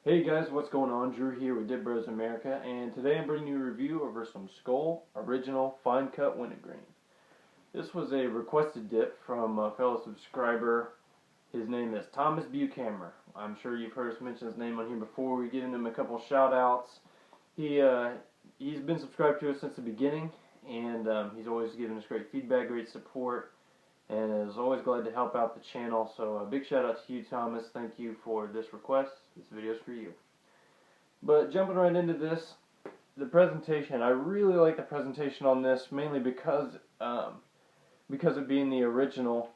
Hey guys, what's going on? Drew here with DipBros America, and today I'm bringing you a review over some Skoal Original Fine Cut Wintergreen. This was a requested dip from a fellow subscriber. His name is Thomas Buchamer. I'm sure you've heard us mention his name on here before. We're giving him a couple shout outs. He's been subscribed to us since the beginning, and he's always given us great feedback, great support, and is always glad to help out the channel. So a big shout out to you, Thomas. Thank you for this request. This video is for you. But jumping right into this, the presentation. I really like the presentation on this, mainly because it being the original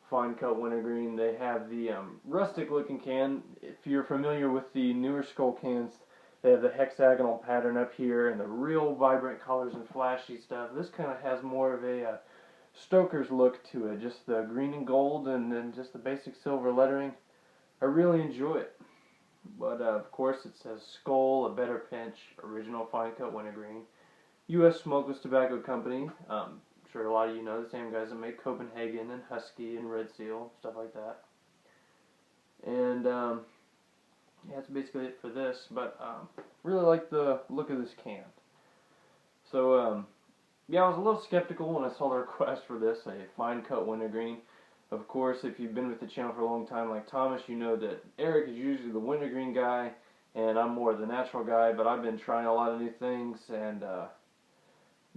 fine cut wintergreen. They have the rustic looking can. If you're familiar with the newer Skoal cans, they have the hexagonal pattern up here and the real vibrant colors and flashy stuff. This kind of has more of a Stoker's look to it, just the green and gold and then just the basic silver lettering. I really enjoy it. But of course it says Skoal, a better pinch, original fine cut wintergreen. U.S. Smokeless Tobacco Company. I'm sure a lot of you know the same guys that make Copenhagen and Husky and Red Seal, stuff like that. And yeah, that's basically it for this. But really like the look of this can. So yeah, I was a little skeptical when I saw the request for this, a fine cut wintergreen. Of course, if you've been with the channel for a long time like Thomas, you know that Eric is usually the wintergreen guy, and I'm more the natural guy, but I've been trying a lot of new things, and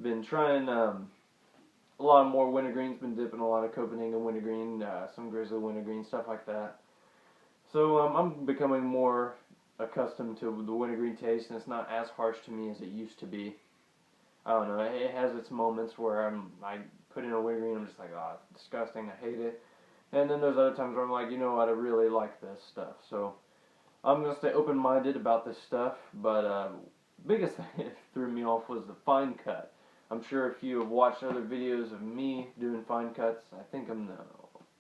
been trying a lot more wintergreens, been dipping a lot of Copenhagen wintergreen, some grizzly wintergreen, stuff like that. So I'm becoming more accustomed to the wintergreen taste, and it's not as harsh to me as it used to be. I don't know, it has its moments where I put in a wintergreen, I'm just like, oh, it's disgusting, I hate it. And then there's other times where I'm like, you know what, I really like this stuff. So I'm going to stay open-minded about this stuff, but biggest thing that threw me off was the fine cut. I'm sure if you have watched other videos of me doing fine cuts, I think I'm the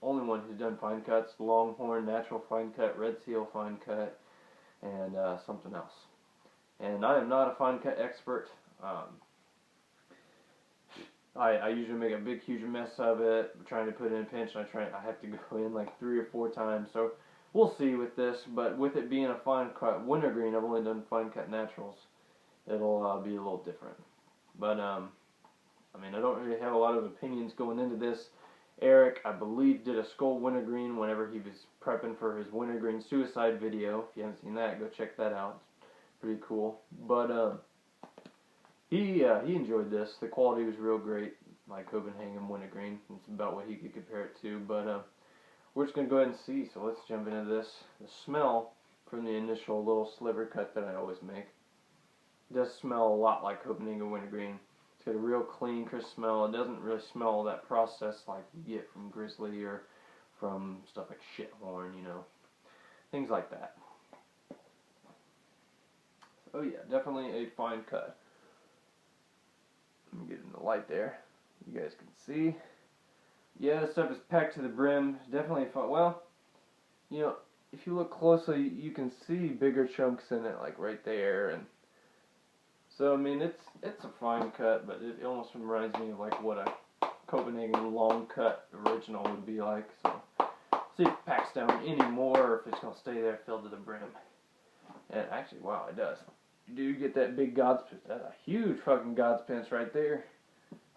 only one who's done fine cuts, Longhorn, Natural Fine Cut, Red Seal Fine Cut, and something else. And I am not a fine cut expert. I usually make a big, huge mess of it, trying to put in a pinch, and I have to go in like 3 or 4 times. So we'll see with this, but with it being a fine cut wintergreen, I've only done fine cut naturals. It'll be a little different. But I mean, I don't really have a lot of opinions going into this. Eric, I believe, did a Skoal wintergreen whenever he was prepping for his wintergreen suicide video. If you haven't seen that, go check that out. It's pretty cool. But he enjoyed this. The quality was real great, like Copenhagen wintergreen. It's about what he could compare it to. But we're just going to go ahead and see. So let's jump into this. The smell from the initial little sliver cut that I always make does smell a lot like Copenhagen wintergreen. It's got a real clean, crisp smell. It doesn't really smell that process like you get from grizzly or from stuff like shithorn, you know. Things like that. Oh yeah, definitely a fine cut. Let me get in the light there. You guys can see. Yeah, this stuff is packed to the brim. Definitely fun. Well, you know, if you look closely, you can see bigger chunks in it, like right there. And so, I mean, it's a fine cut, but it almost reminds me of like what a Copenhagen long cut original would be like. So, see if it packs down any more, or if it's gonna stay there filled to the brim. And actually, wow, it does. You do get that big God's pinch. That's a huge fucking God's pinch right there.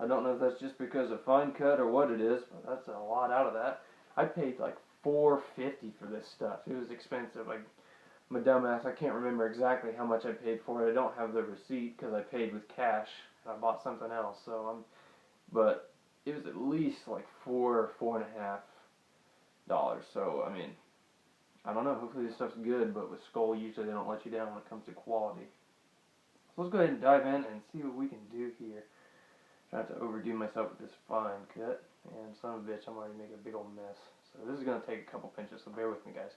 I don't know if that's just because of fine cut or what it is, but that's a lot out of that. I paid like $4.50 for this stuff. It was expensive. Like, I'm a dumbass. I can't remember exactly how much I paid for it. I don't have the receipt because I paid with cash. I bought something else. But it was at least like $4.50. So I mean, I don't know. Hopefully this stuff's good. But with Skoal, usually they don't let you down when it comes to quality. So let's go ahead and dive in and see what we can do here. Try not to overdo myself with this fine cut. And son of a bitch, I'm already making a big old mess. So this is going to take a couple pinches, so bear with me, guys.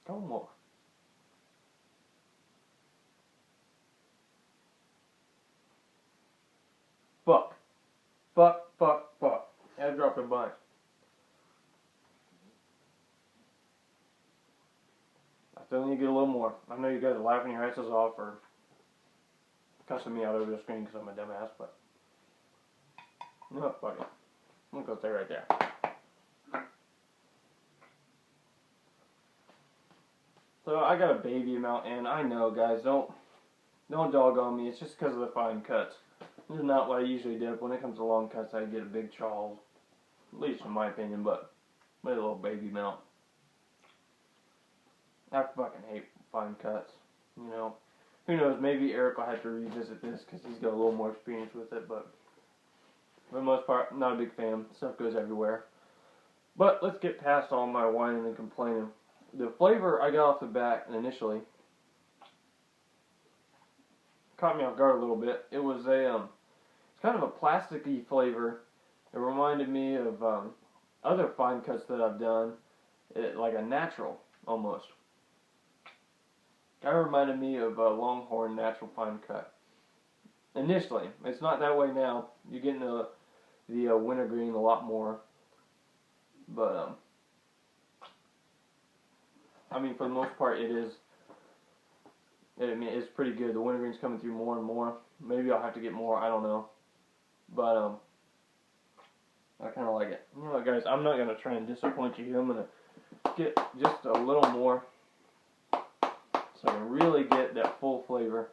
Couple more. Fuck. Fuck, fuck, fuck. I dropped a bunch. I still need to get a little more. I know you guys are laughing your asses off, or cussing me out over the screen because I'm a dumbass, but no, fuck it. I'm gonna go stay right there. So I got a baby amount, and I know, guys, don't dog on me. It's just because of the fine cuts. This is not what I usually dip. When it comes to long cuts, I get a big chaw, at least in my opinion, but a little baby mount. I fucking hate fine cuts, you know. Who knows, maybe Eric will have to revisit this because he's got a little more experience with it, but for the most part, not a big fan. Stuff goes everywhere. But let's get past all my whining and complaining. The flavor I got off the bat initially caught me off guard a little bit. It was it's kind of a plasticky flavor. It reminded me of other fine cuts that I've done, like a natural almost. That reminded me of a Longhorn natural fine cut. Initially, it's not that way now. You're getting the Wintergreen a lot more, but I mean, for the most part, it is. I mean, it's pretty good. The Wintergreen's coming through more and more. Maybe I'll have to get more. I don't know, but I kind of like it. You know what, guys? I'm not gonna try and disappoint you. I'm gonna get just a little more, so I can really get that full flavor.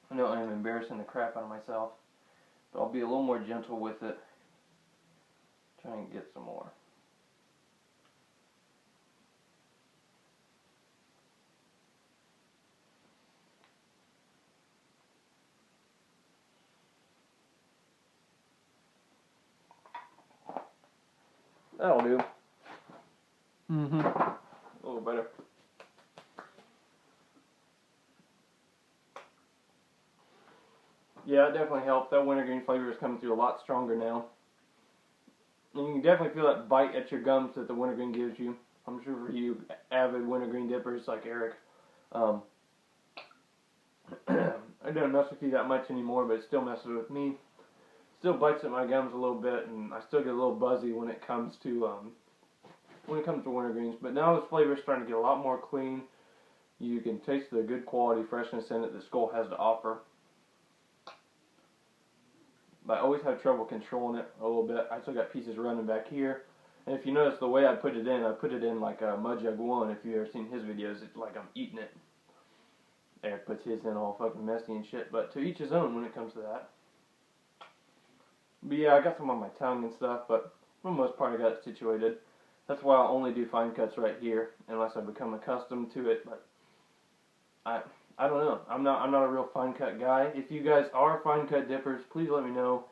I know I'm embarrassing the crap out of myself, but I'll be a little more gentle with it. Try and get some more. That'll do. A little better. Yeah, it definitely helps. That wintergreen flavor is coming through a lot stronger now. And you can definitely feel that bite at your gums that the wintergreen gives you. I'm sure for you avid wintergreen dippers like Eric, it doesn't mess with you that much anymore, but it still messes with me. Still bites at my gums a little bit, and I still get a little buzzy when it comes to wintergreens. But now this flavor is starting to get a lot more clean. You can taste the good quality freshness in it that Skoal has to offer. But I always have trouble controlling it a little bit. I still got pieces running back here. And if you notice the way I put it in like a Mud Jug 1. If you've ever seen his videos, it's like I'm eating it. Eric puts his in all fucking messy and shit. But to each his own when it comes to that. But yeah, I got some on my tongue and stuff, but for the most part I got it situated. That's why I'll only do fine cuts right here, unless I become accustomed to it. But I don't know. I'm not a real fine cut guy. If you guys are fine cut dippers, please let me know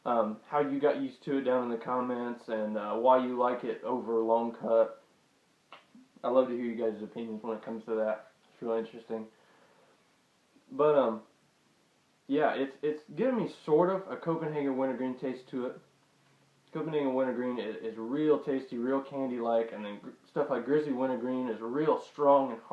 how you got used to it down in the comments, and why you like it over long cut. I love to hear you guys' opinions when it comes to that. It's really interesting. But yeah, it's giving me sort of a Copenhagen wintergreen taste to it. Copenhagen wintergreen is real tasty, real candy-like, and then stuff like Grizzly wintergreen is real strong and hard.